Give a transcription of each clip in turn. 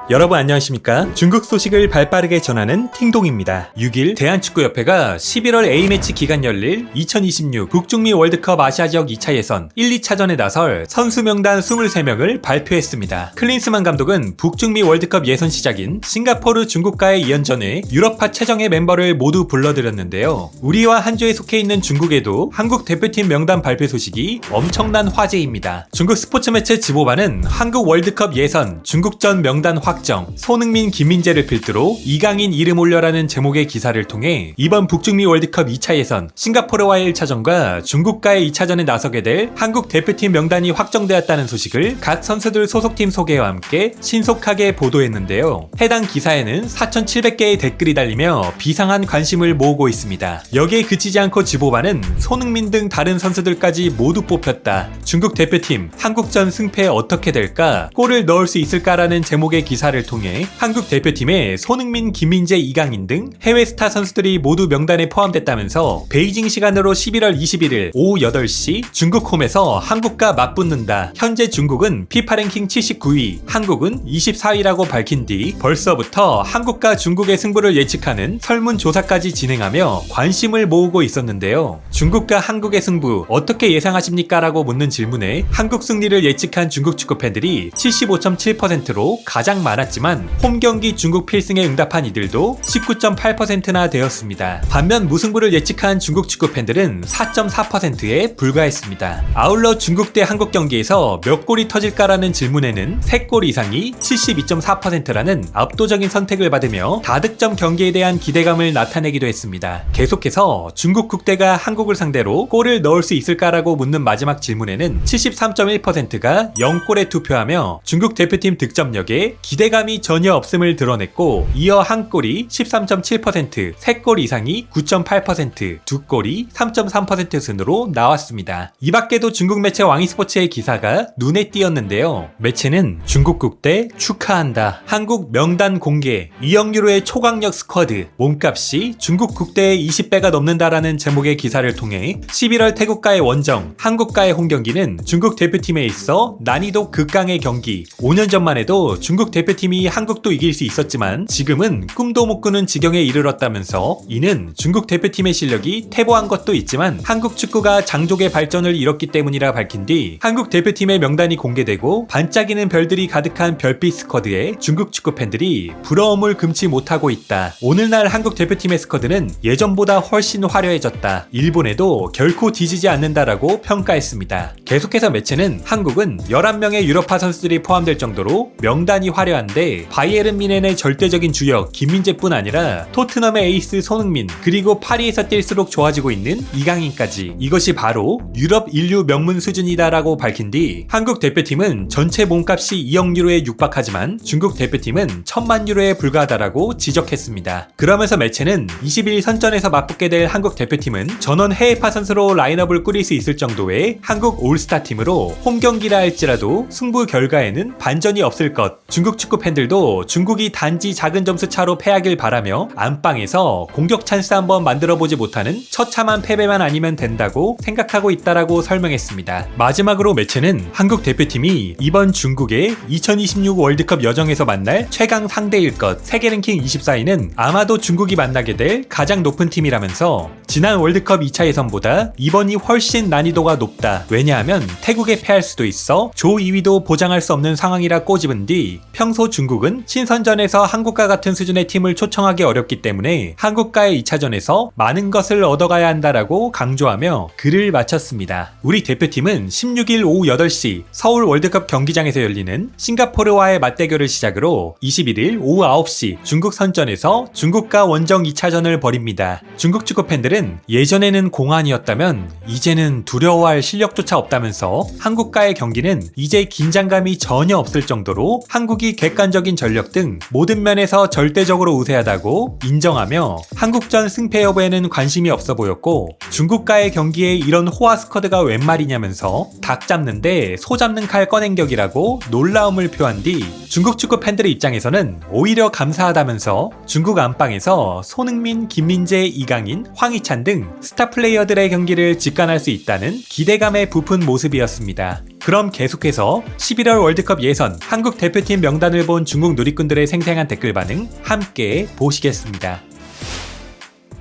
여러분 안녕하십니까? 중국 소식을 발빠르게 전하는 팅동입니다. 6일 대한축구협회가 11월 A매치 기간 열릴 2026 북중미 월드컵 아시아 지역 2차 예선 1, 2차전에 나설 선수 명단 23명을 발표했습니다. 클린스만 감독은 북중미 월드컵 예선 시작인 싱가포르 중국과의 2연전에 유럽파 최정예 멤버를 모두 불러들였는데요. 우리와 한 조에 속해 있는 중국에도 한국 대표팀 명단 발표 소식이 엄청난 화제입니다. 중국 스포츠 매체 지보반은 한국 월드컵 예선 중국전 명단 확정, 손흥민, 김민재를 필두로 이강인 이름 올려라는 제목의 기사를 통해 이번 북중미 월드컵 2차 예선 싱가포르와의 1차전과 중국과의 2차전에 나서게 될 한국 대표팀 명단이 확정되었다는 소식을 각 선수들 소속팀 소개와 함께 신속하게 보도했는데요. 해당 기사에는 4,700개의 댓글이 달리며 비상한 관심을 모으고 있습니다. 여기에 그치지 않고 지보반은 손흥민 등 다른 선수들까지 모두 뽑혔다. 중국 대표팀 한국전 승패 어떻게 될까? 골을 넣을 수 있을까라는 제목의 기사를 통해 한국 대표팀에 손흥민, 김민재, 이강인 등 해외 스타 선수들이 모두 명단에 포함됐다면서 베이징 시간으로 11월 21일 오후 8시 중국 홈에서 한국과 맞붙는다. 현재 중국은 피파 랭킹 79위, 한국은 24위라고 밝힌 뒤 벌써부터 한국과 중국의 승부를 예측하는 설문조사까지 진행하며 관심을 모으고 있었는데요. 중국과 한국의 승부 어떻게 예상하십니까? 라고 묻는 질문에 한국 승리를 예측한 중국 축구 팬들이 75.7%로 가장 많았지만 홈경기 중국 필승에 응답한 이들도 19.8%나 되었습니다. 반면 무승부를 예측한 중국 축구 팬들은 4.4%에 불과했습니다. 아울러 중국 대 한국 경기에서 몇 골이 터질까라는 질문에는 3골 이상이 72.4%라는 압도적인 선택을 받으며 다득점 경기에 대한 기대감을 나타내기도 했습니다. 계속해서 중국 국대가 한국을 상대로 골을 넣을 수 있을까라고 묻는 마지막 질문에는 73.1%가 0골에 투표하며 중국 대표팀 득점력에 기대감이 전혀 없음을 드러냈고, 이어 한 골이 13.7%, 3골 이상이 9.8%, 2골이 3.3% 순으로 나왔습니다. 이 밖에도 중국 매체 왕이스포츠의 기사가 눈에 띄었는데요. 매체는 중국 국대 축하한다. 한국 명단 공개, 2억 유로의 초강력 스쿼드, 몸값이 중국 국대의 20배가 넘는다라는 제목의 기사를 통해 11월 태국과의 원정, 한국과의 홈경기는 중국 대표팀에 있어 난이도 극강의 경기. 5년 전만 해도 중국 대표팀이 한국도 이길 수 있었지만 지금은 꿈도 못 꾸는 지경에 이르렀다면서, 이는 중국 대표팀의 실력이 퇴보한 것도 있지만 한국 축구가 장족의 발전을 이뤘기 때문이라 밝힌 뒤 한국 대표팀의 명단이 공개되고 반짝이는 별들이 가득한 별빛 스쿼드에 중국 축구 팬들이 부러움을 금치 못하고 있다. 오늘날 한국 대표팀의 스쿼드는 예전보다 훨씬 화려해졌다. 일본에도 결코 뒤지지 않는다라고 평가했습니다. 계속해서 매체는 한국은 11명의 유럽파 선수들이 포함될 정도로 명단이 화려한데 바이에른 뮌헨의 절대적인 주역 김민재뿐 아니라 토트넘의 에이스 손흥민, 그리고 파리에서 뛸수록 좋아지고 있는 이강인까지, 이것이 바로 유럽 인류 명문 수준이다라고 밝힌 뒤 한국 대표팀은 전체 몸값이 2억 유로에 육박하지만 중국 대표팀은 1,000만 유로에 불과하다라고 지적했습니다. 그러면서 매체는 22일 선전에서 맞붙게 될 한국 대표팀은 전원 해외파 선수로 라인업을 꾸릴 수 있을 정도의 한국 올스타 팀으로 홈경기라 할지라도 승부 결과에는 반전이 없을 것, 중국 축구 팬들도 중국이 단지 작은 점수 차로 패하길 바라며 안방에서 공격 찬스 한번 만들어보지 못하는 처참한 패배만 아니면 된다고 생각하고 있다라고 설명했습니다. 마지막으로 매체는 한국 대표팀이 이번 중국의 2026 월드컵 여정에서 만날 최강 상대일 것, 세계 랭킹 24위는 아마도 중국이 만나게 될 가장 높은 팀이라면서 지난 월드컵 2차 예선보다 이번이 훨씬 난이도가 높다. 왜냐하면 태국에 패할 수도 있어 조 2위도 보장할 수 없는 상황이라 꼬집은 뒤 평소 중국은 친선전에서 한국과 같은 수준의 팀을 초청하기 어렵기 때문에 한국과의 2차전에서 많은 것을 얻어가야 한다라고 강조하며 글을 마쳤습니다. 우리 대표팀은 16일 오후 8시 서울 월드컵 경기장에서 열리는 싱가포르와의 맞대결을 시작으로 21일 오후 9시 중국 선전에서 중국과 원정 2차전을 벌입니다. 중국 축구 팬들은 예전에는 공안이었다면 이제는 두려워할 실력조차 없다면서 한국과의 경기는 이제 긴장감이 전혀 없을 정도로 한국이 객관적인 전력 등 모든 면에서 절대적으로 우세하다고 인정하며 한국전 승패 여부에는 관심이 없어 보였고, 중국과의 경기에 이런 호화 스쿼드가 웬 말이냐면서 닭 잡는데 소 잡는 칼 꺼낸 격이라고 놀라움을 표한 뒤 중국 축구 팬들의 입장에서는 오히려 감사하다면서 중국 안방에서 손흥민, 김민재, 이강인, 황희찬 등 스타 플레이어들의 경기를 직관할 수 있다는 기대감에 부푼 모습이었습니다. 그럼 계속해서 11월 월드컵 예선 한국 대표팀 명단을 본 중국 누리꾼들의 생생한 댓글 반응 함께 보시겠습니다.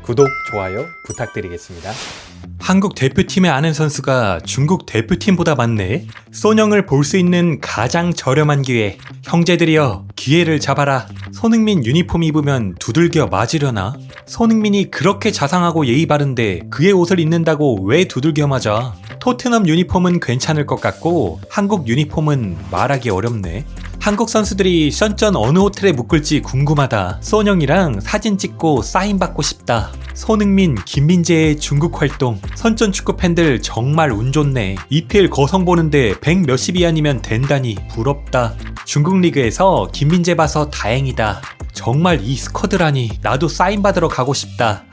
구독, 좋아요 부탁드리겠습니다. 한국 대표팀에 아는 선수가 중국 대표팀보다 많네. 소뇽을 볼 수 있는 가장 저렴한 기회. 형제들이여, 기회를 잡아라. 손흥민 유니폼 입으면 두들겨 맞으려나? 손흥민이 그렇게 자상하고 예의 바른데 그의 옷을 입는다고 왜 두들겨 맞아? 토트넘 유니폼은 괜찮을 것 같고 한국 유니폼은 말하기 어렵네. 한국 선수들이 션전 어느 호텔에 묵을지 궁금하다. 소뇽이랑 사진 찍고 사인 받고 싶다. 손흥민, 김민재의 중국 활동. 선전 축구 팬들 정말 운 좋네. EPL 거성 보는데 100 몇십 이하이면 된다니 부럽다. 중국 리그에서 김민재 봐서 다행이다. 정말 이 스쿼드라니. 나도 사인 받으러 가고 싶다.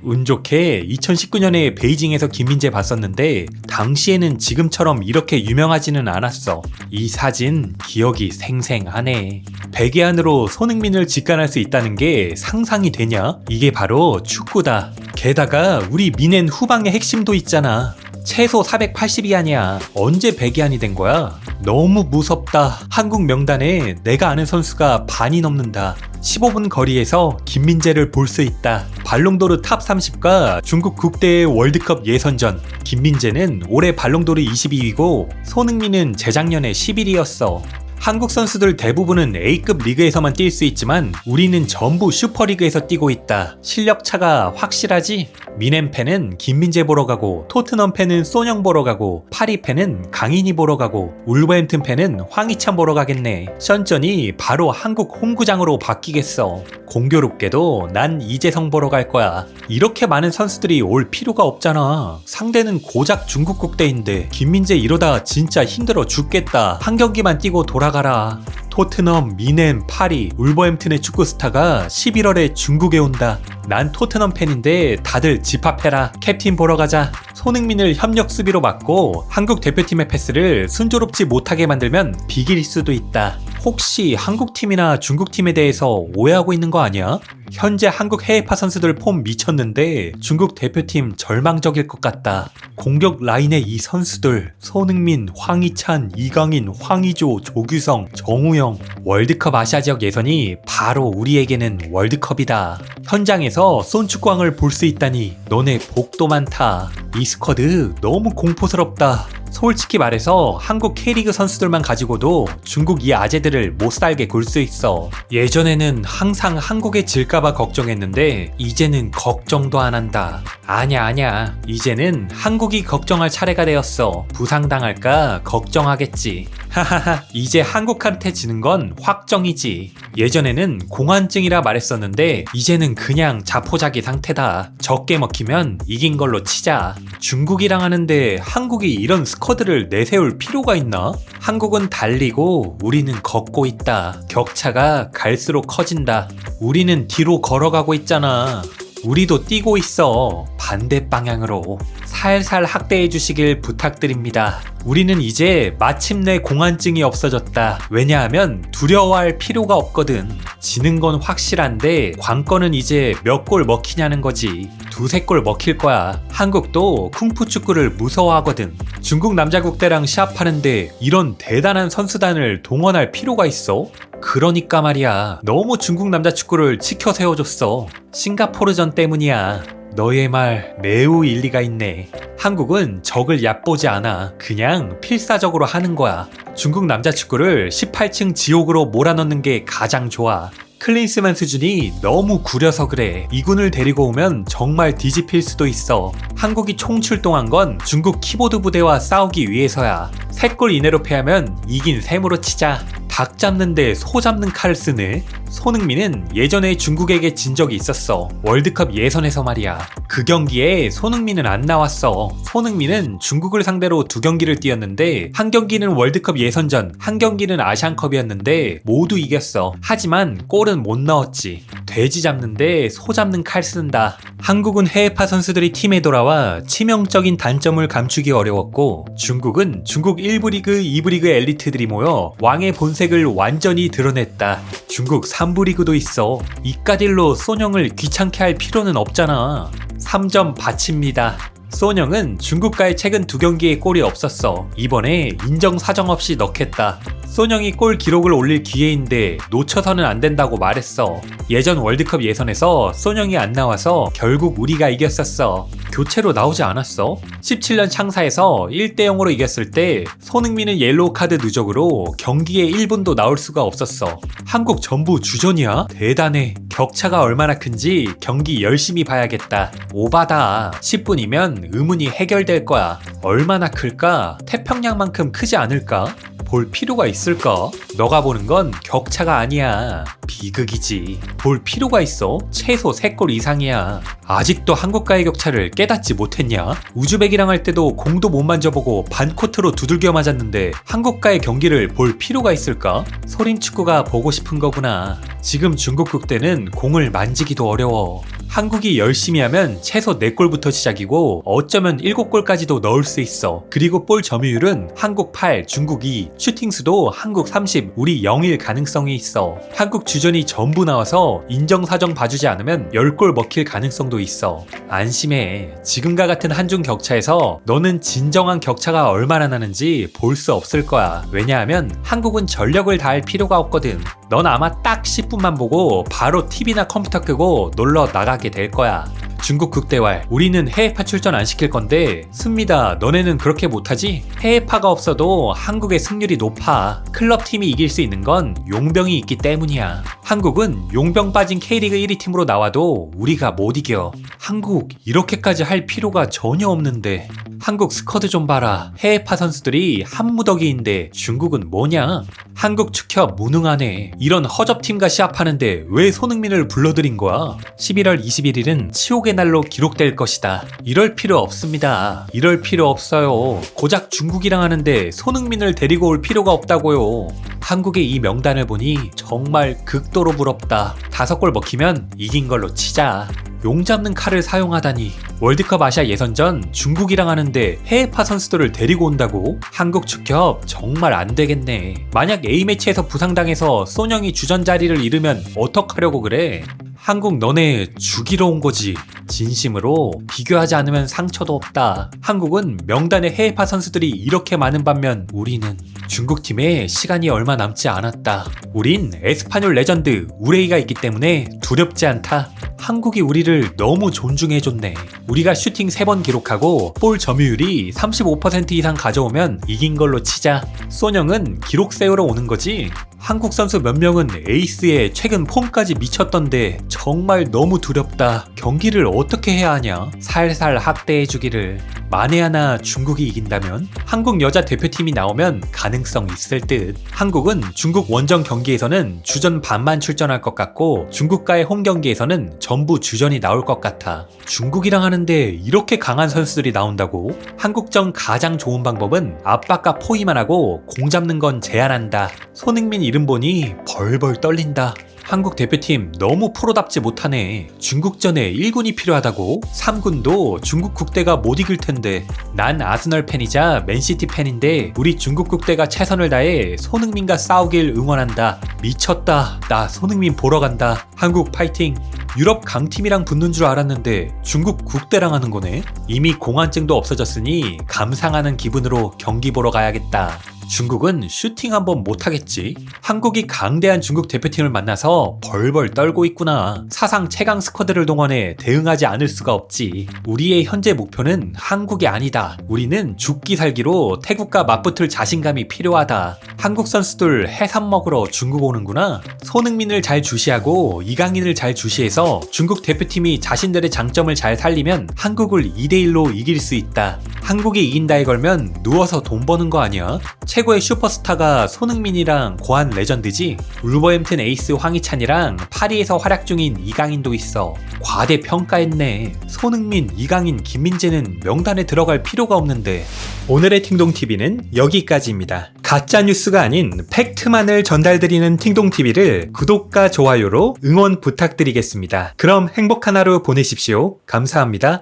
운 좋게 2019년에 베이징에서 김민재 봤었는데 당시에는 지금처럼 이렇게 유명하지는 않았어. 이 사진 기억이 생생하네. 100위 안으로 손흥민을 직관할 수 있다는 게 상상이 되냐? 이게 바로 축구다. 게다가 우리 미넨 후방의 핵심도 있잖아. 최소 480위 안이야. 언제 100위 안이 된 거야? 너무 무섭다. 한국 명단에 내가 아는 선수가 반이 넘는다. 15분 거리에서 김민재를 볼 수 있다. 발롱도르 탑 30과 중국 국대의 월드컵 예선전. 김민재는 올해 발롱도르 22위고 손흥민은 재작년에 11위였어. 한국 선수들 대부분은 A급 리그에서만 뛸 수 있지만 우리는 전부 슈퍼리그에서 뛰고 있다. 실력 차가 확실하지? 미넨 팬은 김민재 보러 가고, 토트넘 팬은 소뇽 보러 가고, 파리 팬은 강인이 보러 가고, 울버햄튼 팬은 황희찬 보러 가겠네. 션전이 바로 한국 홈구장으로 바뀌겠어. 공교롭게도 난 이재성 보러 갈 거야. 이렇게 많은 선수들이 올 필요가 없잖아. 상대는 고작 중국 국대인데 김민재 이러다 진짜 힘들어 죽겠다. 한 경기만 뛰고 돌아가라. 토트넘, 미넨, 파리, 울버햄튼의 축구 스타가 11월에 중국에 온다. 난 토트넘 팬인데 다들 집합해라. 캡틴 보러 가자. 손흥민을 협력 수비로 막고 한국 대표팀의 패스를 순조롭지 못하게 만들면 비길 수도 있다. 혹시 한국팀이나 중국팀에 대해서 오해하고 있는 거 아니야? 현재 한국 해외파 선수들 폼 미쳤는데 중국 대표팀 절망적일 것 같다. 공격 라인의 이 선수들, 손흥민, 황희찬, 이강인, 황의조, 조규성, 정우영. 월드컵 아시아 지역 예선이 바로 우리에게는 월드컵이다. 현장에서 손축구왕을 볼 수 있다니 너네 복도 많다. 이 스쿼드 너무 공포스럽다. 솔직히 말해서 한국 K리그 선수들만 가지고도 중국 이 아재들을 못살게 굴 수 있어. 예전에는 항상 한국에 질까봐 걱정했는데 이제는 걱정도 안 한다. 아냐. 이제는 한국이 걱정할 차례가 되었어. 부상당할까 걱정하겠지. 하하하. 이제 한국한테 지는 건 확정이지. 예전에는 공환증이라 말했었는데 이제는 그냥 자포자기 상태다. 적게 먹히면 이긴 걸로 치자. 중국이랑 하는데 한국이 이런 스쿼드를 내세울 필요가 있나? 한국은 달리고 우리는 걷고 있다. 격차가 갈수록 커진다. 우리는 뒤로 걸어가고 있잖아. 우리도 뛰고 있어. 반대 방향으로. 살살 학대해 주시길 부탁드립니다. 우리는 이제 마침내 공환증이 없어졌다. 왜냐하면 두려워할 필요가 없거든. 지는 건 확실한데 관건은 이제 몇 골 먹히냐는 거지. 두세 골 먹힐 거야. 한국도 쿵푸 축구를 무서워하거든. 중국 남자 국대랑 시합하는데 이런 대단한 선수단을 동원할 필요가 있어? 그러니까 말이야. 너무 중국 남자 축구를 치켜 세워줬어. 싱가포르전 때문이야. 너의 말 매우 일리가 있네. 한국은 적을 얕보지 않아. 그냥 필사적으로 하는 거야. 중국 남자 축구를 18층 지옥으로 몰아넣는 게 가장 좋아. 클린스만 수준이 너무 구려서 그래. 이군을 데리고 오면 정말 뒤집힐 수도 있어. 한국이 총출동한 건 중국 키보드 부대와 싸우기 위해서야. 3골 이내로 패하면 이긴 셈으로 치자. 닭 잡는데 소 잡는 칼을 쓰네. 손흥민은 예전에 중국에게 진 적이 있었어. 월드컵 예선에서 말이야. 그 경기에 손흥민은 안 나왔어. 손흥민은 중국을 상대로 2경기를 뛰었는데 한 경기는 월드컵 예선전, 한 경기는 아시안컵이었는데 모두 이겼어. 하지만 골은 못 넣었지. 돼지 잡는데 소 잡는 칼 쓴다. 한국은 해외파 선수들이 팀에 돌아와 치명적인 단점을 감추기 어려웠고 중국은 중국 1부 리그, 2부 리그 엘리트들이 모여 왕의 본색을 완전히 드러냈다. 중국 3부 리그도 있어. 이까딜로 소뇽을 귀찮게 할 필요는 없잖아. 3점 바칩니다. 소뇽은 중국과의 최근 2경기에 골이 없었어. 이번에 인정 사정 없이 넣겠다. 소뇽이 골 기록을 올릴 기회인데 놓쳐서는 안 된다고 말했어. 예전 월드컵 예선에서 소뇽이 안 나와서 결국 우리가 이겼었어. 교체로 나오지 않았어? 17년 창사에서 1대0으로 이겼을 때 손흥민은 옐로우 카드 누적으로 경기에 1분도 나올 수가 없었어. 한국 전부 주전이야? 대단해. 격차가 얼마나 큰지 경기 열심히 봐야겠다. 오바다. 10분이면 의문이 해결될 거야. 얼마나 클까? 태평양만큼 크지 않을까? 볼 필요가 있을까? 너가 보는 건 격차가 아니야. 비극이지. 볼 필요가 있어? 최소 3골 이상이야. 아직도 한국과의 격차를 깨닫지 못했냐? 우즈벡이랑 할 때도 공도 못 만져보고 반코트로 두들겨 맞았는데 한국과의 경기를 볼 필요가 있을까? 소림축구가 보고 싶은 거구나. 지금 중국 국대는 공을 만지기도 어려워. 한국이 열심히 하면 최소 4골부터 시작이고 어쩌면 7골까지도 넣을 수 있어. 그리고 볼 점유율은 한국 8, 중국 2, 슈팅수도 한국 30, 우리 0일 가능성이 있어. 한국 주전이 전부 나와서 인정사정 봐주지 않으면 10골 먹힐 가능성도 있어. 안심해. 지금과 같은 한중 격차에서 너는 진정한 격차가 얼마나 나는지 볼 수 없을 거야. 왜냐하면 한국은 전력을 다할 필요가 없거든. 넌 아마 딱 10분만 보고 바로 TV나 컴퓨터 끄고 놀러 나가게 될 거야. 중국 국대왈, 우리는 해외파 출전 안 시킬 건데 씁니다. 너네는 그렇게 못하지? 해외파가 없어도 한국의 승률이 높아. 클럽팀이 이길 수 있는 건 용병이 있기 때문이야. 한국은 용병 빠진 K리그 1위 팀으로 나와도 우리가 못 이겨. 한국 이렇게까지 할 필요가 전혀 없는데. 한국 스쿼드 좀 봐라. 해외파 선수들이 한 무더기인데 중국은 뭐냐? 한국 축협 무능하네. 이런 허접팀과 시합하는데 왜 손흥민을 불러들인 거야? 11월 21일은 치욕의 날로 기록될 것이다. 이럴 필요 없습니다. 이럴 필요 없어요. 고작 중국이랑 하는데 손흥민을 데리고 올 필요가 없다고요. 한국의 이 명단을 보니 정말 극도로 부럽다. 5골 먹히면 이긴 걸로 치자. 용 잡는 칼을 사용하다니. 월드컵 아시아 예선전 중국이랑 하는데 해외파 선수들을 데리고 온다고? 한국 축협 정말 안 되겠네. 만약 A매치에서 부상당해서 소뇽이 주전 자리를 잃으면 어떡하려고 그래? 한국 너네 죽이러 온 거지. 진심으로 비교하지 않으면 상처도 없다. 한국은 명단에 해외파 선수들이 이렇게 많은 반면 우리는 중국팀에 시간이 얼마 남지 않았다. 우린 에스파뇰 레전드 우레이가 있기 때문에 두렵지 않다. 한국이 우리를 너무 존중해줬네. 우리가 슈팅 3번 기록하고 볼 점유율이 35% 이상 가져오면 이긴 걸로 치자. 소뇽은 기록 세우러 오는 거지. 한국 선수 몇 명은 에이스에 최근 폼까지 미쳤던데 정말 너무 두렵다. 경기를 어떻게 해야 하냐? 살살 학대해주기를. 만에 하나 중국이 이긴다면? 한국 여자 대표팀이 나오면 가능성 있을 듯. 한국은 중국 원정 경기에서는 주전 반만 출전할 것 같고 중국과의 홈 경기에서는 전부 주전이 나올 것 같아. 중국이랑 하는데 이렇게 강한 선수들이 나온다고? 한국전 가장 좋은 방법은 압박과 포위만 하고 공 잡는 건 제한한다. 손흥민 이름 보니 벌벌 떨린다. 한국 대표팀 너무 프로답지 못하네. 중국전에 1군이 필요하다고? 3군도 중국 국대가 못 이길 텐데. 난 아스널 팬이자 맨시티 팬인데 우리 중국 국대가 최선을 다해 손흥민과 싸우길 응원한다. 미쳤다. 나 손흥민 보러 간다. 한국 파이팅. 유럽 강팀이랑 붙는 줄 알았는데 중국 국대랑 하는 거네. 이미 공안증도 없어졌으니 감상하는 기분으로 경기 보러 가야겠다. 중국은 슈팅 한번 못하겠지. 한국이 강대한 중국 대표팀을 만나서 벌벌 떨고 있구나. 사상 최강 스쿼드를 동원해 대응하지 않을 수가 없지. 우리의 현재 목표는 한국이 아니다. 우리는 죽기 살기로 태국과 맞붙을 자신감이 필요하다. 한국 선수들 해삼 먹으러 중국 오는구나. 손흥민을 잘 주시하고 이강인을 잘 주시해서 중국 대표팀이 자신들의 장점을 잘 살리면 한국을 2대1로 이길 수 있다. 한국이 이긴다에 걸면 누워서 돈 버는 거 아니야? 최고의 슈퍼스타가 손흥민이랑 고한 레전드지. 울버햄튼 에이스 황희찬이랑 파리에서 활약 중인 이강인도 있어. 과대평가했네. 손흥민, 이강인, 김민재는 명단에 들어갈 필요가 없는데. 오늘의 팅동TV는 여기까지입니다. 가짜 뉴스가 아닌 팩트만을 전달드리는 팅동TV를 구독과 좋아요로 응원 부탁드리겠습니다. 그럼 행복한 하루 보내십시오. 감사합니다.